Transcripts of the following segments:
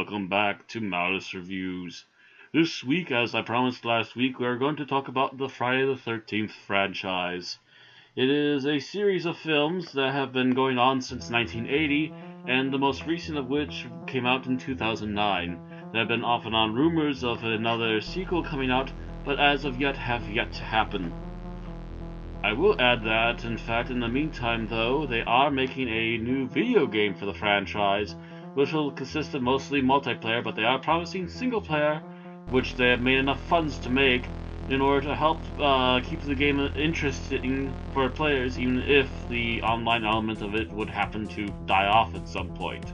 welcome back to Malice Reviews. This week, as I promised last week, we are going to talk about the Friday the 13th franchise. It is a series of films that have been going on since 1980, and the most recent of which came out in 2009. There have been off and on rumors of another sequel coming out, but as of yet have yet to happen. I will add that, in fact, in the meantime, though, they are making a new video game for the franchise, which will consist of mostly multiplayer, but they are promising single player, which they have made enough funds to make in order to help keep the game interesting for players, even if the online element of it would happen to die off at some point.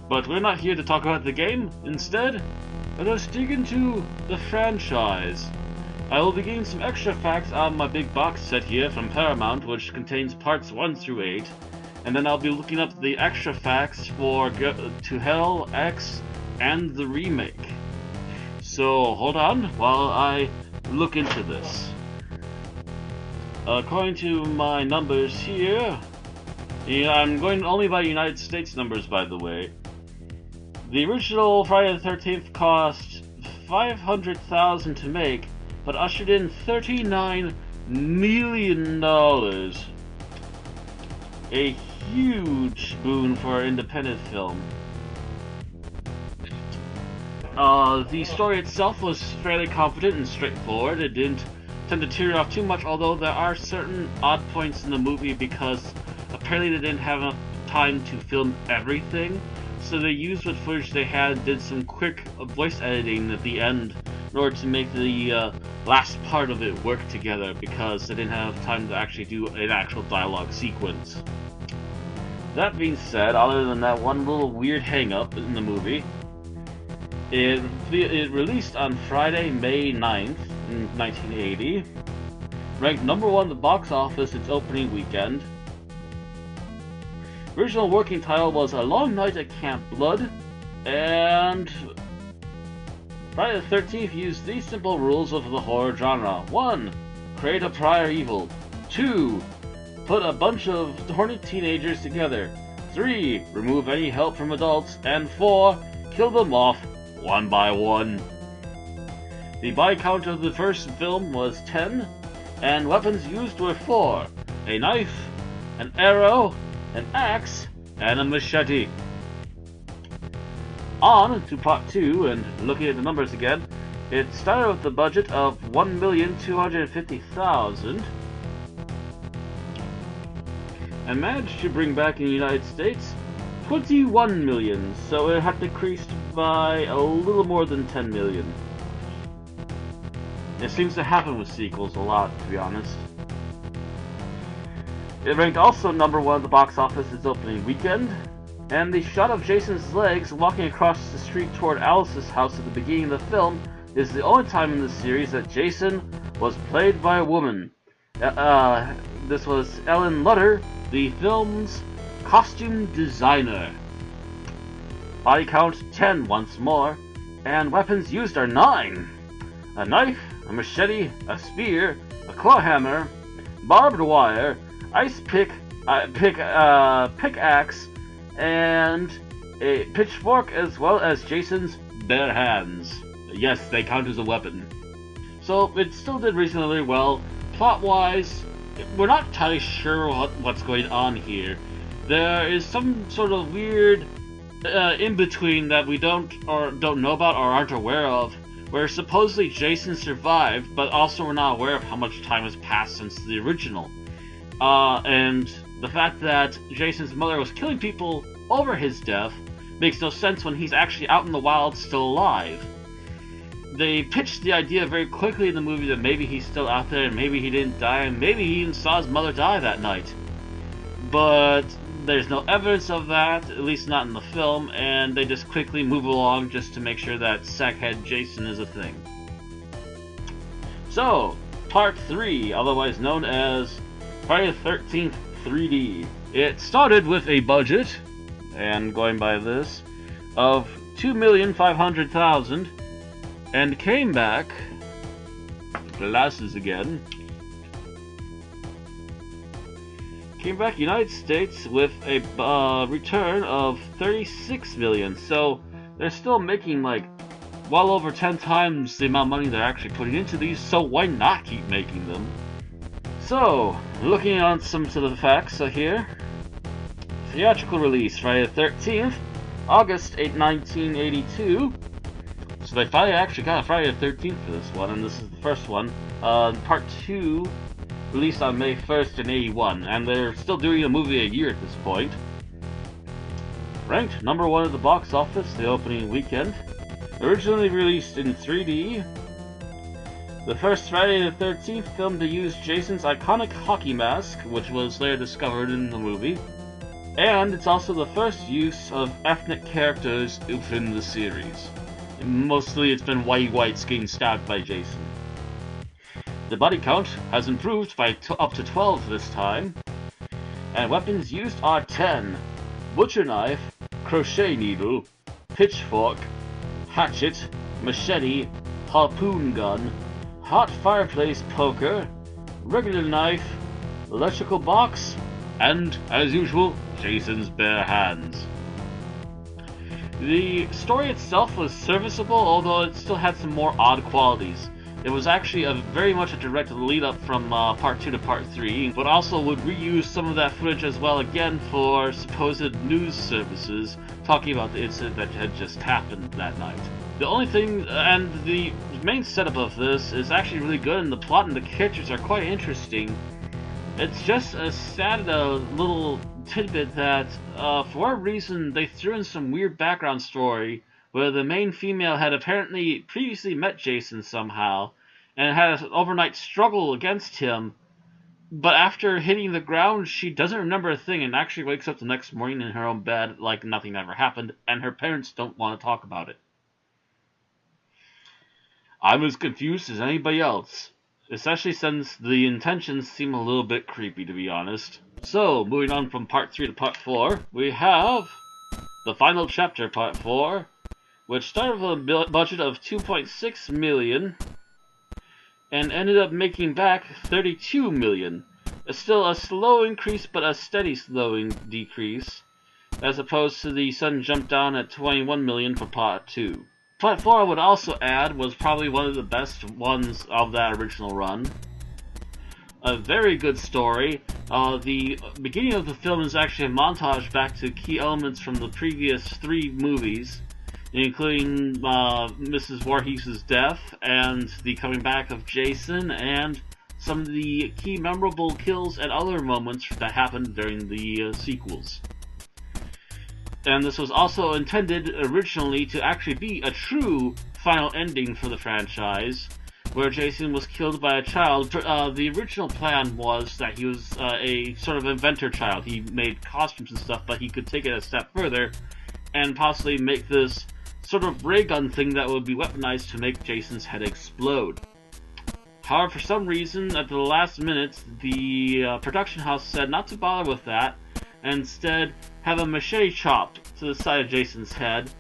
But we're not here to talk about the game. Instead, let us dig into the franchise. I will be getting some extra facts on my big box set here from Paramount, which contains parts 1 through 8, and then I'll be looking up the extra facts for To Hell, X, and the remake. So hold on while I look into this. According to my numbers here, I'm going only by United States numbers, by the way. The original Friday the 13th cost $500,000 to make, but ushered in $39 million. A huge boon for an independent film. The story itself was fairly confident and straightforward. It didn't tend to tear off too much, although there are certain odd points in the movie because apparently they didn't have enough time to film everything. So they used what footage they had, did some quick voice editing at the end in order to make the last part of it work together, because they didn't have time to actually do an actual dialogue sequence. That being said, other than that one little weird hang-up in the movie, it released on Friday, May 9th, in 1980, ranked number 1 at the box office its opening weekend. Original working title was A Long Night at Camp Blood, and Friday the 13th used these simple rules of the horror genre. 1. Create a prior evil. 2. Put a bunch of horny teenagers together. 3. Remove any help from adults. And 4. Kill them off one by one. The body count of the first film was 10, and weapons used were 4. A knife, an arrow, an axe, and a machete. On to plot 2, and looking at the numbers again, it started with a budget of $1,250,000 and managed to bring back in the United States $21 million, so it had decreased by a little more than $10 million. It seems to happen with sequels a lot, to be honest. It ranked also number 1 at the box office its opening weekend, and the shot of Jason's legs walking across the street toward Alice's house at the beginning of the film is the only time in the series that Jason was played by a woman. This was Ellen Lutter, the film's costume designer. Body count 10 once more, and weapons used are 9. A knife, a machete, a spear, a claw hammer, barbed wire, ice pickaxe, and a pitchfork, as well as Jason's bare hands. Yes, they count as a weapon. So it still did reasonably well. Plot-wise, we're not entirely sure what's going on here. There is some sort of weird in-between that we don't know about or aren't aware of, where supposedly Jason survived, but also we're not aware of how much time has passed since the original. And the fact that Jason's mother was killing people over his death makes no sense when he's actually out in the wild still alive. They pitched the idea very quickly in the movie that maybe he's still out there, and maybe he didn't die, and maybe he even saw his mother die that night. But there's no evidence of that, at least not in the film, and they just quickly move along just to make sure that Sackhead Jason is a thing. So, Part 3, otherwise known as Friday the 13th 3D. It started with a budget, and going by this, of $2,500,000, and came back, glasses again, came back United States with a return of 36 million. So they're still making like well over 10 times the amount of money they're actually putting into these, so why not keep making them? So, looking on some of the facts here. Theatrical release, Friday the 13th, August 8, 1982. So they finally actually got a Friday the 13th for this one, and this is the first one. Part 2 released on May 1st in 81, and they're still doing a movie a year at this point. Ranked #1 at the box office the opening weekend. Originally released in 3D. The first Friday the 13th film to use Jason's iconic hockey mask, which was later discovered in the movie. And it's also the first use of ethnic characters within the series. Mostly it's been whites getting stabbed by Jason. The body count has improved by up to 12 this time. And weapons used are 10. Butcher knife, crochet needle, pitchfork, hatchet, machete, harpoon gun, hot fireplace poker, regular knife, electrical box, and, as usual, Jason's bare hands. The story itself was serviceable, although it still had some more odd qualities. It was actually very much a direct lead-up from Part 2 to Part 3, but also would reuse some of that footage as well again for supposed news services, talking about the incident that had just happened that night. The only thing, and the main setup of this is actually really good, and the plot and the characters are quite interesting. It's just a sad little tidbit that, for whatever reason, they threw in some weird background story where the main female had apparently previously met Jason somehow, and had an overnight struggle against him, but after hitting the ground, she doesn't remember a thing, and actually wakes up the next morning in her own bed like nothing ever happened, and her parents don't want to talk about it. I'm as confused as anybody else, especially since the intentions seem a little bit creepy, to be honest. So, moving on from Part 3 to Part 4, we have the final chapter, Part 4, which started with a budget of $2.6 million and ended up making back $32 million. It's still a slow increase, but a steady slowing decrease, as opposed to the sudden jump down at $21 million for Part 2. Part 4, I would also add, was probably one of the best ones of that original run. A very good story. The beginning of the film is actually a montage back to key elements from the previous 3 movies, including Mrs. Voorhees' death, and the coming back of Jason, and some of the key memorable kills and other moments that happened during the sequels. And this was also intended originally to actually be a true final ending for the franchise, where Jason was killed by a child. The original plan was that he was a sort of inventor child. He made costumes and stuff, but he could take it a step further and possibly make this sort of ray gun thing that would be weaponized to make Jason's head explode. However, for some reason, at the last minute, the production house said not to bother with that, and instead have a machete chop to the side of Jason's head,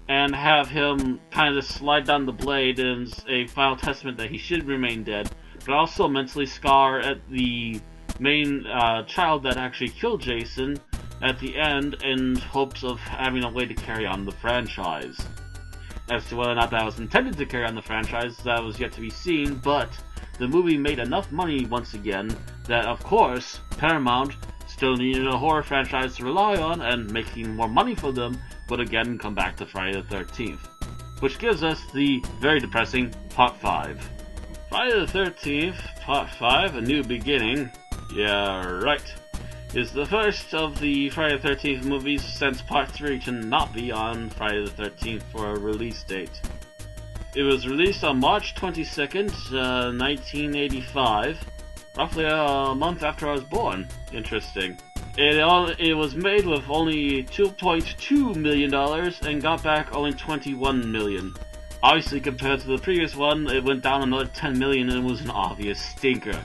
and have him kind of slide down the blade as a final testament that he should remain dead, but also mentally scar at the main child that actually killed Jason at the end in hopes of having a way to carry on the franchise. As to whether or not that was intended to carry on the franchise, that was yet to be seen, but the movie made enough money once again that, of course, Paramount still needed a horror franchise to rely on, and making more money for them would again come back to Friday the 13th. Which gives us the very depressing Part 5. Friday the 13th, Part 5, A New Beginning, yeah right, is the first of the Friday the 13th movies since Part 3 to not be on Friday the 13th for a release date. It was released on March 22nd, 1985, roughly a month after I was born. Interesting. It was made with only $2.2 million and got back only $21 million. Obviously, compared to the previous one, it went down another $10 million and was an obvious stinker.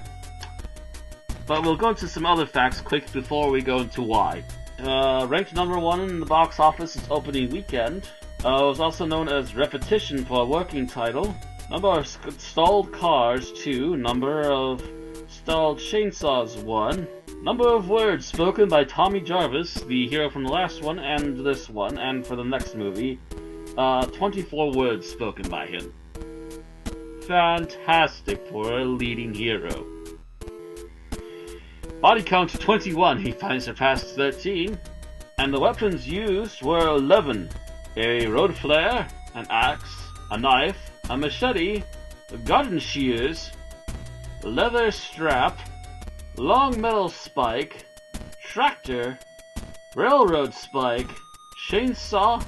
But we'll go into some other facts quick before we go into why. Ranked #1 in the box office its opening weekend. It was also known as Repetition for a working title. Number of stalled cars 2. Number of stalled chainsaws 1. Number of words spoken by Tommy Jarvis, the hero from the last one and this one, and for the next movie. 24 words spoken by him. Fantastic for a leading hero. Body count 21, he finally surpassed 13. And the weapons used were 11. A road flare, an axe, a knife, a machete, garden shears, leather strap, long metal spike, tractor, railroad spike, chainsaw,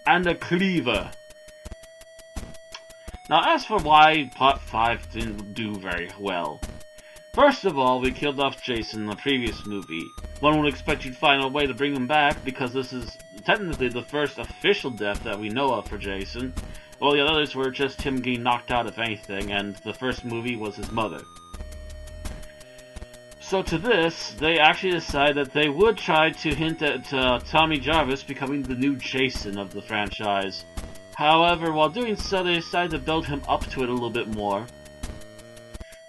and a cleaver. Now, as for why Part 5 didn't do very well. First of all, we killed off Jason in the previous movie. One would expect you'd find a way to bring him back, because this is technically the first official death that we know of for Jason. All the others were just him getting knocked out, if anything, and the first movie was his mother. So to this, they actually decided that they would try to hint at Tommy Jarvis becoming the new Jason of the franchise. However, while doing so, they decided to build him up to it a little bit more,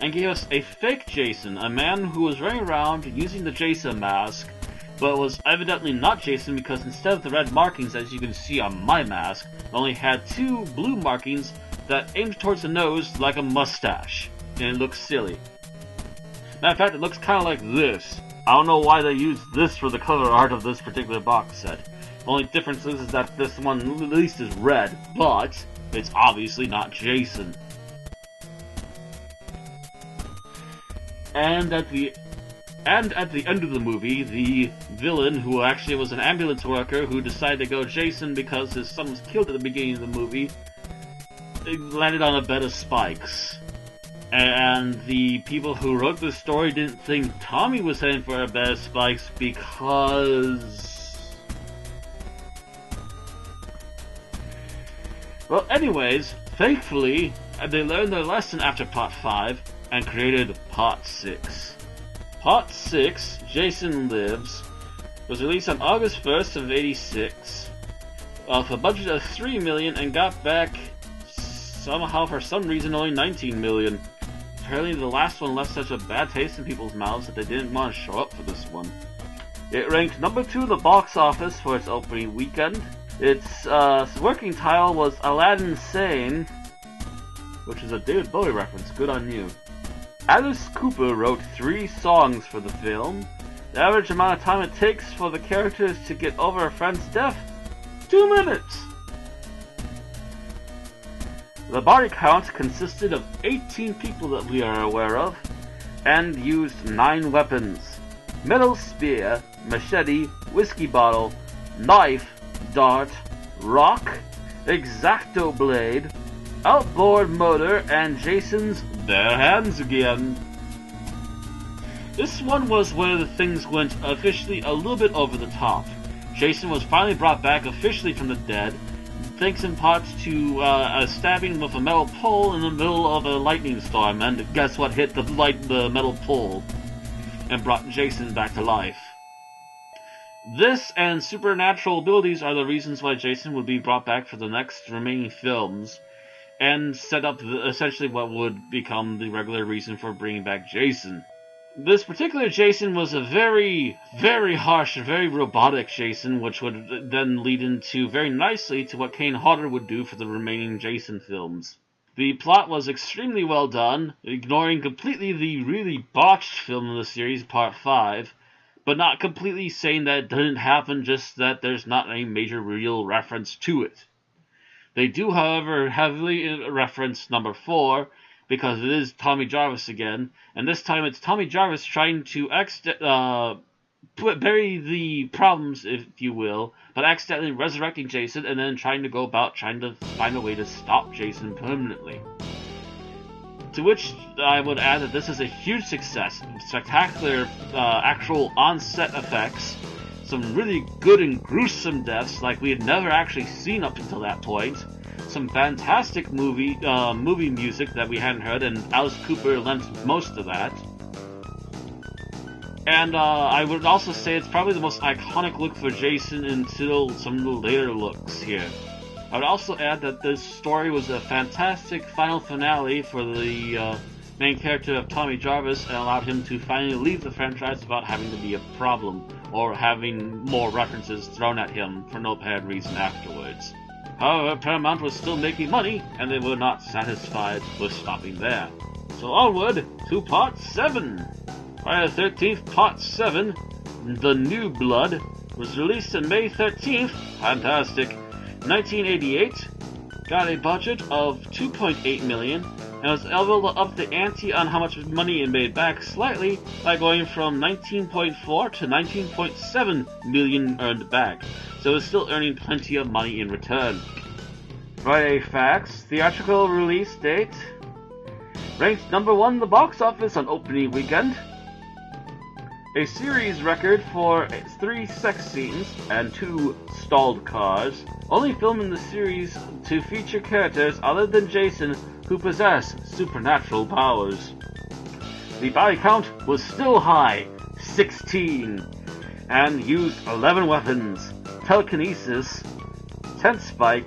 and gave us a fake Jason, a man who was running around using the Jason mask, but was evidently not Jason because instead of the red markings, as you can see on my mask, it only had 2 blue markings that aimed towards the nose like a mustache, and it looks silly. Matter of fact, it looks kind of like this. I don't know why they used this for the cover art of this particular box set. The only difference is that this one at least is red, but it's obviously not Jason. And at the end of the movie, the villain, who actually was an ambulance worker who decided to go Jason because his son was killed at the beginning of the movie, landed on a bed of spikes. And the people who wrote this story didn't think Tommy was heading for a bed of spikes because... Well, anyways, thankfully, they learned their lesson after Part 5 and created Part 6. Part 6, Jason Lives, was released on August 1st of '86, with a budget of $3 million and got back, somehow for some reason, only $19 million. Apparently the last one left such a bad taste in people's mouths that they didn't want to show up for this one. It ranked number 2 in the box office for its opening weekend. Its working title was Aladdin Sane, which is a David Bowie reference. Good on you. Alice Cooper wrote 3 songs for the film. The average amount of time it takes for the characters to get over a friend's death? 2 minutes! The body count consisted of 18 people that we are aware of, and used 9 weapons. Metal spear, machete, whiskey bottle, knife, dart, rock, X-Acto blade, outboard motor, and Jason's bare hands again. This one was where the things went officially a little bit over the top. Jason was finally brought back officially from the dead, thanks in part to a stabbing with a metal pole in the middle of a lightning storm, and guess what hit the metal pole and brought Jason back to life. This and supernatural abilities are the reasons why Jason would be brought back for the next remaining films, and set up essentially what would become the regular reason for bringing back Jason. This particular Jason was a very, very harsh and very robotic Jason, which would then lead into very nicely to what Kane Hodder would do for the remaining Jason films. The plot was extremely well done, ignoring completely the really botched film of the series, Part 5, but not completely saying that it didn't happen, just that there's not any major real reference to it. They do, however, heavily reference number 4, because it is Tommy Jarvis again, and this time it's Tommy Jarvis trying to bury the problems, if you will, but accidentally resurrecting Jason, and then trying to go about trying to find a way to stop Jason permanently. To which I would add that this is a huge success, spectacular actual on-set effects, some really good and gruesome deaths like we had never actually seen up until that point, some fantastic movie music that we hadn't heard, and Alice Cooper lent most of that. And I would also say it's probably the most iconic look for Jason until some of the later looks here. I would also add that this story was a fantastic final finale for the main character of Tommy Jarvis and allowed him to finally leave the franchise without having to be a problem or having more references thrown at him for no apparent reason afterwards. However, Paramount was still making money, and they were not satisfied with stopping there. So onward to Part 7! Friday the 13th, Part 7, The New Blood, was released on May 13th, fantastic, 1988, got a budget of $2.8 million, and was able to up the ante on how much money it made back slightly by going from $19.4 to $19.7 million earned back, so it was still earning plenty of money in return. Friday Facts, theatrical release date, ranked number 1 in the box office on opening weekend, a series record for 3 sex scenes and 2 stalled cars, only film in the series to feature characters other than Jason who possess supernatural powers. The body count was still high, 16, and used 11 weapons: telekinesis, tent spike,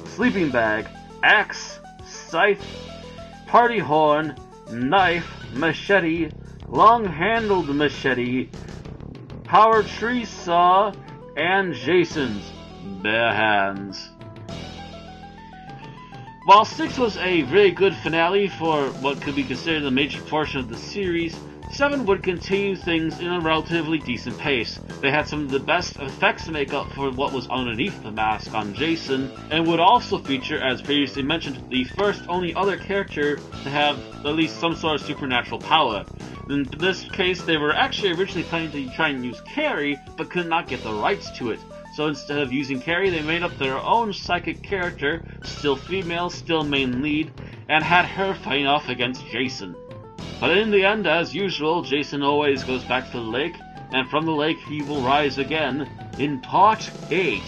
sleeping bag, axe, scythe, party horn, knife, machete, long-handled machete, power tree saw, and Jason's bare hands. While 6 was a very good finale for what could be considered a major portion of the series, 7 would continue things in a relatively decent pace. They had some of the best effects makeup for what was underneath the mask on Jason, and would also feature, as previously mentioned, the first only other character to have at least some sort of supernatural power. In this case, they were actually originally planning to try and use Carrie, but could not get the rights to it. So instead of using Carrie, they made up their own psychic character, still female, still main lead, and had her fighting off against Jason. But in the end, as usual, Jason always goes back to the lake, and from the lake he will rise again in Part 8.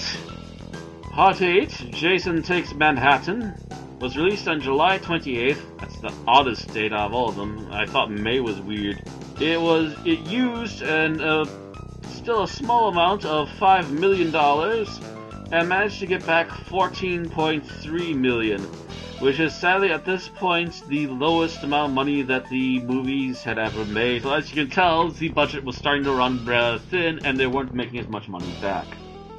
Part 8, Jason Takes Manhattan, was released on July 28th. That's the oddest date out of all of them. I thought May was weird. It used still a small amount of $5 million and managed to get back $14.3 million, which is sadly at this point the lowest amount of money that the movies had ever made. So as you can tell, the budget was starting to run rather thin and they weren't making as much money back.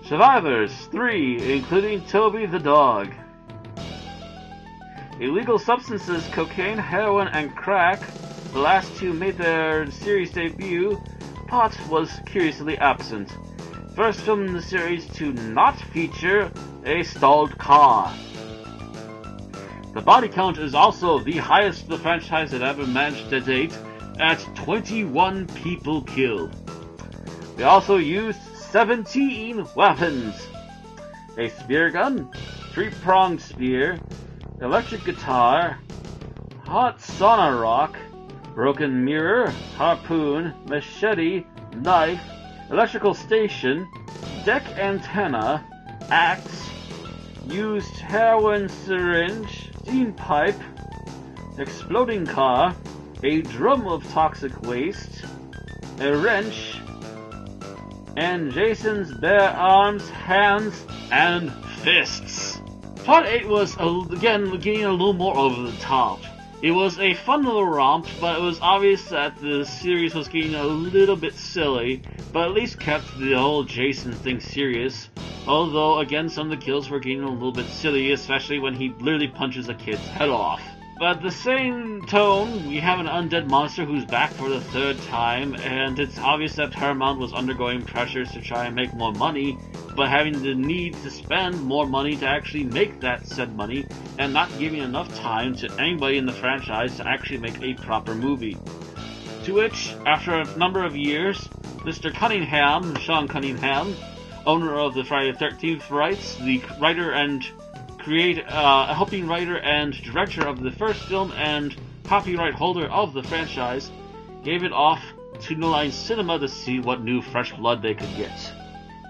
Survivors 3, including Toby the dog. Illegal substances, cocaine, heroin, and crack, the last 2 made their series debut. Pot was curiously absent. First film in the series to not feature a stalled car. The body count is also the highest the franchise had ever managed to date, at 21 people killed. They also used 17 weapons: a spear gun, 3-pronged spear, electric guitar, hot sauna rock, broken mirror, harpoon, machete, knife, electrical station, deck antenna, axe, used heroin syringe, steam pipe, exploding car, a drum of toxic waste, a wrench, and Jason's bare arms, hands, and fists. Part 8 was, again, getting a little more over the top. It was a fun little romp, but it was obvious that the series was getting a little bit silly, but at least kept the whole Jason thing serious. Although, again, some of the kills were getting a little bit silly, especially when he literally punches a kid's head off. But at the same tone, we have an undead monster who's back for the 3rd time, and it's obvious that Paramount was undergoing pressures to try and make more money, but having the need to spend more money to actually make that said money, and not giving enough time to anybody in the franchise to actually make a proper movie. To which, after a number of years, Mr. Cunningham, Sean Cunningham, owner of the Friday the 13th rights, the writer and helping writer and director of the first film and copyright holder of the franchise, gave it off to New Line Cinema to see what new fresh blood they could get.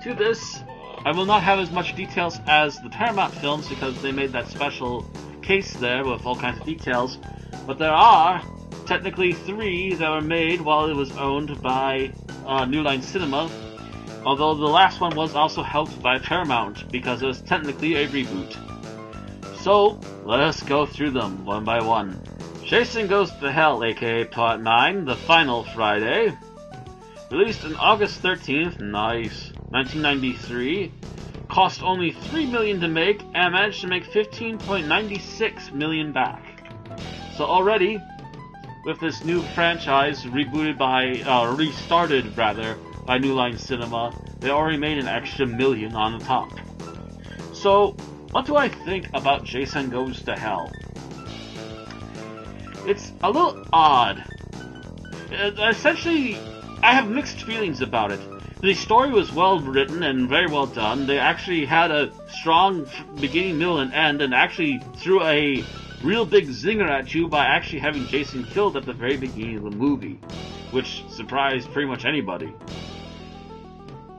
To this, I will not have as much details as the Paramount films because they made that special case there with all kinds of details, but there are technically 3 that were made while it was owned by New Line Cinema, although the last one was also helped by Paramount because it was technically a reboot. So, let us go through them one by one. Jason Goes to Hell, aka Part 9, the final Friday, released on August 13th, 1993, cost only $3 million to make, and managed to make $15.96 million back. So already, with this new franchise restarted by New Line Cinema, they already made an extra $1 million on the top. So, what do I think about Jason Goes to Hell? It's a little odd. Essentially, I have mixed feelings about it. The story was well written and very well done. They actually had a strong beginning, middle, and end, and actually threw a real big zinger at you by actually having Jason killed at the very beginning of the movie, which surprised pretty much anybody.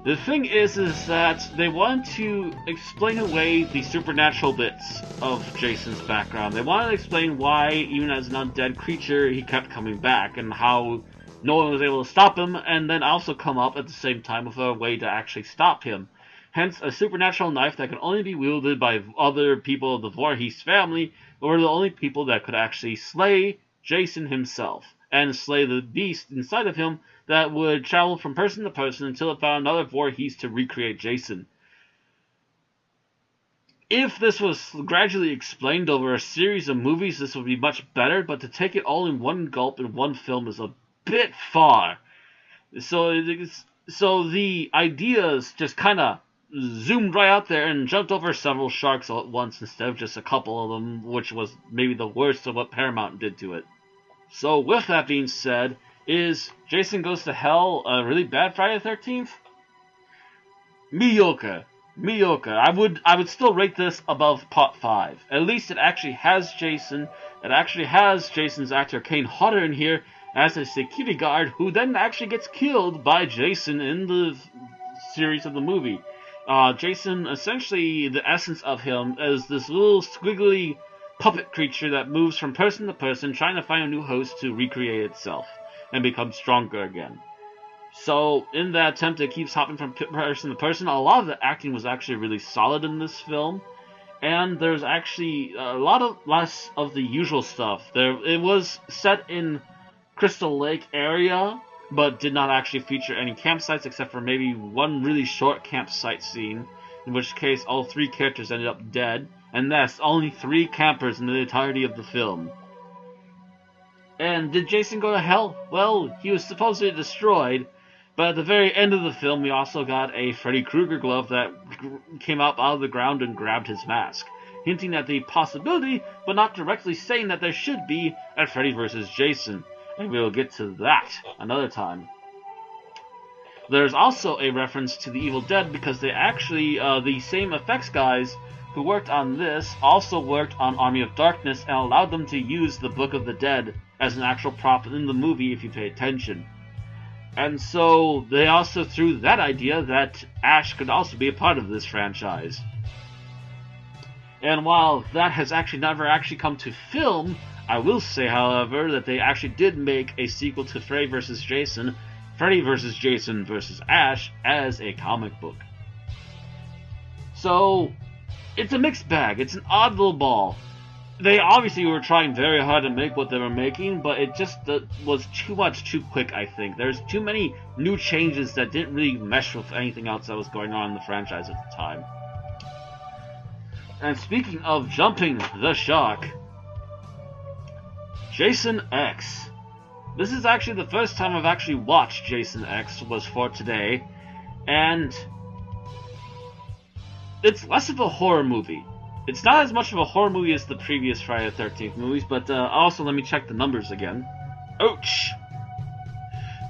The thing is that they want to explain away the supernatural bits of Jason's background. They want to explain why, even as an undead creature, he kept coming back, and how no one was able to stop him, and then also come up at the same time with a way to actually stop him. Hence, a supernatural knife that can only be wielded by other people of the Voorhees family, or the only people that could actually slay Jason himself, and slay the beast inside of him that would travel from person to person until it found another Voorhees to recreate Jason. If this was gradually explained over a series of movies, this would be much better, but to take it all in one gulp in one film is a bit far. So the ideas just kind of zoomed right out there and jumped over several sharks all at once instead of just a couple of them, which was maybe the worst of what Paramount did to it. So with that being said, is Jason Goes to Hell a really bad Friday the 13th? Mediocre. I would still rate this above Part 5. At least it actually has Jason. It actually has Jason's actor Kane Hodder in here as a security guard who then actually gets killed by Jason in the series of the movie. Jason, essentially, the essence of him is this little squiggly puppet creature that moves from person to person, trying to find a new host to recreate itself and become stronger again. So, in that attempt, it keeps hopping from person to person. A lot of the acting was actually really solid in this film, and there's actually a lot less of the usual stuff. It was set in Crystal Lake area, but did not actually feature any campsites except for maybe one really short campsite scene, in which case all 3 characters ended up dead, and that's only 3 campers in the entirety of the film. And did Jason go to hell? Well, he was supposedly destroyed, but at the very end of the film we also got a Freddy Krueger glove that came up out of the ground and grabbed his mask, hinting at the possibility, but not directly saying that there should be a Freddy vs. Jason. And we will get to that another time. There's also a reference to the Evil Dead because they actually, the same effects guys who worked on this also worked on Army of Darkness and allowed them to use the Book of the Dead as an actual prop in the movie if you pay attention. And so they also threw that idea that Ash could also be a part of this franchise. And while that has actually never actually come to film, I will say, however, that they actually did make a sequel to Freddy vs. Jason vs. Ash, as a comic book. So, it's a mixed bag. It's an odd little ball. They obviously were trying very hard to make what they were making, but it just was too much too quick, I think. There's too many new changes that didn't really mesh with anything else that was going on in the franchise at the time. And speaking of jumping the shark, Jason X. This is actually the first time I've actually watched Jason X, was for today, and it's less of a horror movie. It's not as much of a horror movie as the previous Friday the 13th movies, but also let me check the numbers again. Ouch!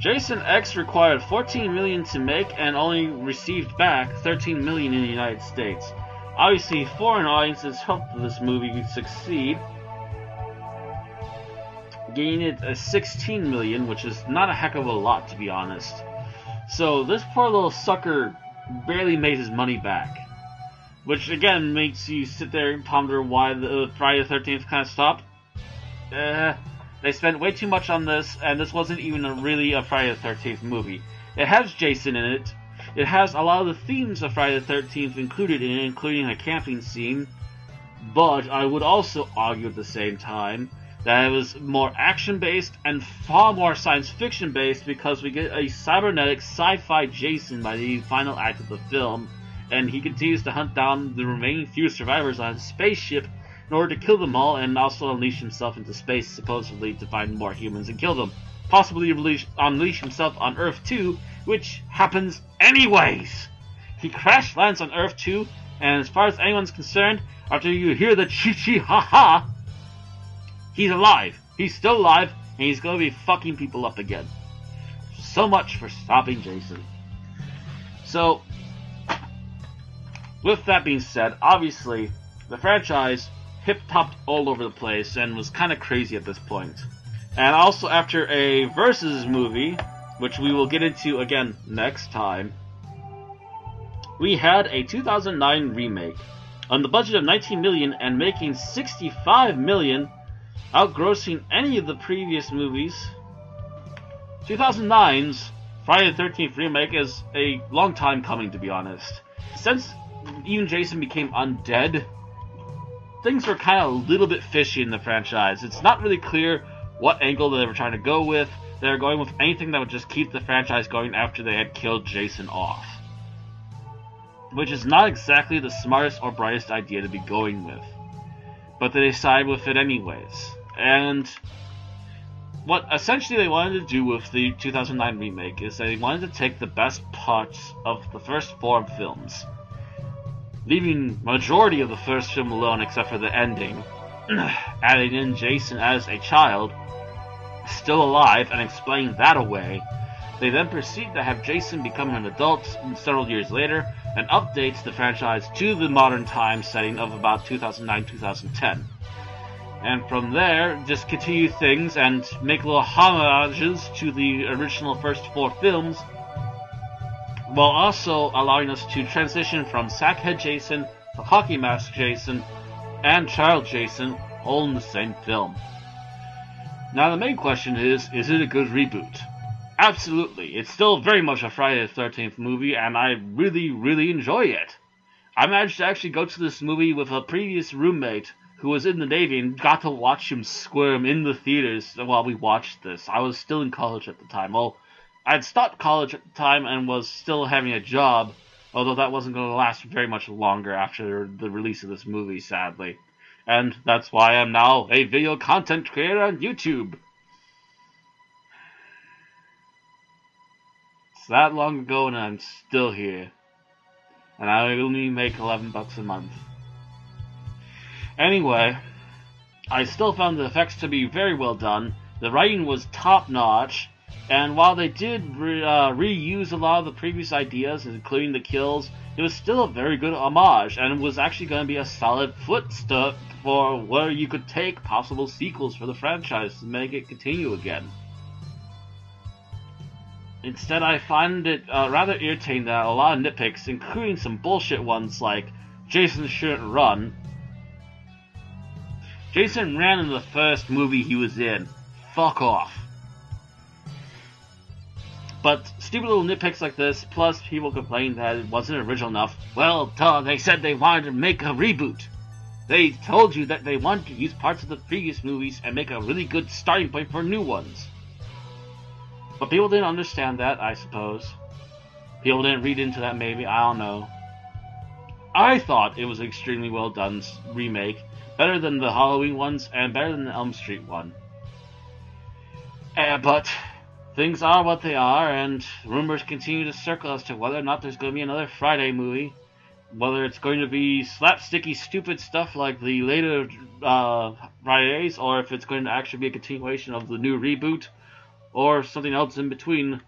Jason X required $14 million to make and only received back $13 million in the United States. Obviously, foreign audiences helped this movie succeed, gaining it a $16 million, which is not a heck of a lot, to be honest. So this poor little sucker barely made his money back, which again makes you sit there and ponder why the Friday the 13th kind of stopped. They spent way too much on this, and this wasn't even really a Friday the 13th movie. It has Jason in it. It has a lot of the themes of Friday the 13th included in it, including a camping scene. But I would also argue at the same time that it was more action-based and far more science fiction-based, because we get a cybernetic sci-fi Jason by the final act of the film, and he continues to hunt down the remaining few survivors on his spaceship in order to kill them all, and also unleash himself into space, supposedly to find more humans and kill them. Possibly unleash himself on Earth 2, which happens anyways! He crash lands on Earth 2, and as far as anyone's concerned, after you hear the chi-chi-ha-ha, he's alive. He's still alive, and he's gonna be fucking people up again. So much for stopping Jason. So, with that being said, obviously, the franchise hip-topped all over the place and was kind of crazy at this point. And also after a Versus movie, which we will get into again next time, we had a 2009 remake on the budget of $19 million and making $65 million, outgrossing any of the previous movies. 2009's Friday the 13th remake is a long time coming, to be honest. Since even Jason became undead, things were kind of a little bit fishy in the franchise. It's not really clear what angle they were trying to go with. They were going with anything that would just keep the franchise going after they had killed Jason off, which is not exactly the smartest or brightest idea to be going with. But they decided with it anyways. And what essentially they wanted to do with the 2009 remake is they wanted to take the best parts of the first 4 films, leaving majority of the first film alone except for the ending, adding in Jason as a child, still alive, and explaining that away. They then proceed to have Jason become an adult several years later, and updates the franchise to the modern time setting of about 2009-2010. And from there, just continue things and make little homages to the original first 4 films, while also allowing us to transition from Sackhead Jason to Hockey Mask Jason and Child Jason all in the same film. Now the main question is it a good reboot? Absolutely. It's still very much a Friday the 13th movie, and I really, really enjoy it. I managed to actually go to this movie with a previous roommate who was in the Navy and got to watch him squirm in the theaters while we watched this. I was still in college at the time. Well, I'd stopped college at the time and was still having a job, although that wasn't going to last very much longer after the release of this movie, sadly. And that's why I'm now a video content creator on YouTube. It's that long ago and I'm still here. And I only make $11 a month. Anyway, I still found the effects to be very well done. The writing was top-notch, and while they did reuse a lot of the previous ideas, including the kills, it was still a very good homage, and it was actually going to be a solid footstep for where you could take possible sequels for the franchise to make it continue again. Instead, I find it rather irritating that a lot of nitpicks, including some bullshit ones like Jason shouldn't run. Jason ran in the first movie he was in. Fuck off. But stupid little nitpicks like this, plus people complain that it wasn't original enough. Well, duh, they said they wanted to make a reboot. They told you that they wanted to use parts of the previous movies and make a really good starting point for new ones. But people didn't understand that, I suppose. People didn't read into that, maybe, I don't know. I thought it was an extremely well done remake, better than the Halloween ones, and better than the Elm Street one. But things are what they are, and rumors continue to circle as to whether or not there's going to be another Friday movie. Whether it's going to be slapsticky, stupid stuff like the later Fridays, or if it's going to actually be a continuation of the new reboot, or something else in between.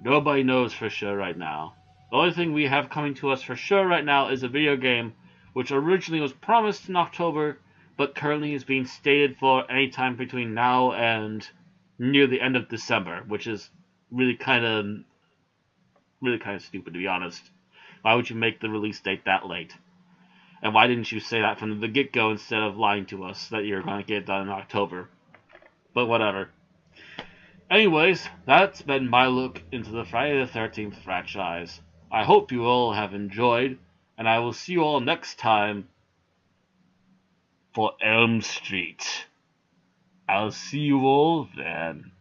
Nobody knows for sure right now. The only thing we have coming to us for sure right now is a video game, which originally was promised in October, but currently is being stated for any time between now and near the end of December, which is really kind of stupid, to be honest. Why would you make the release date that late? And why didn't you say that from the get-go instead of lying to us that you're going to get it done in October? But whatever. Anyways, that's been my look into the Friday the 13th franchise. I hope you all have enjoyed, and I will see you all next time for Elm Street. I'll see you all then.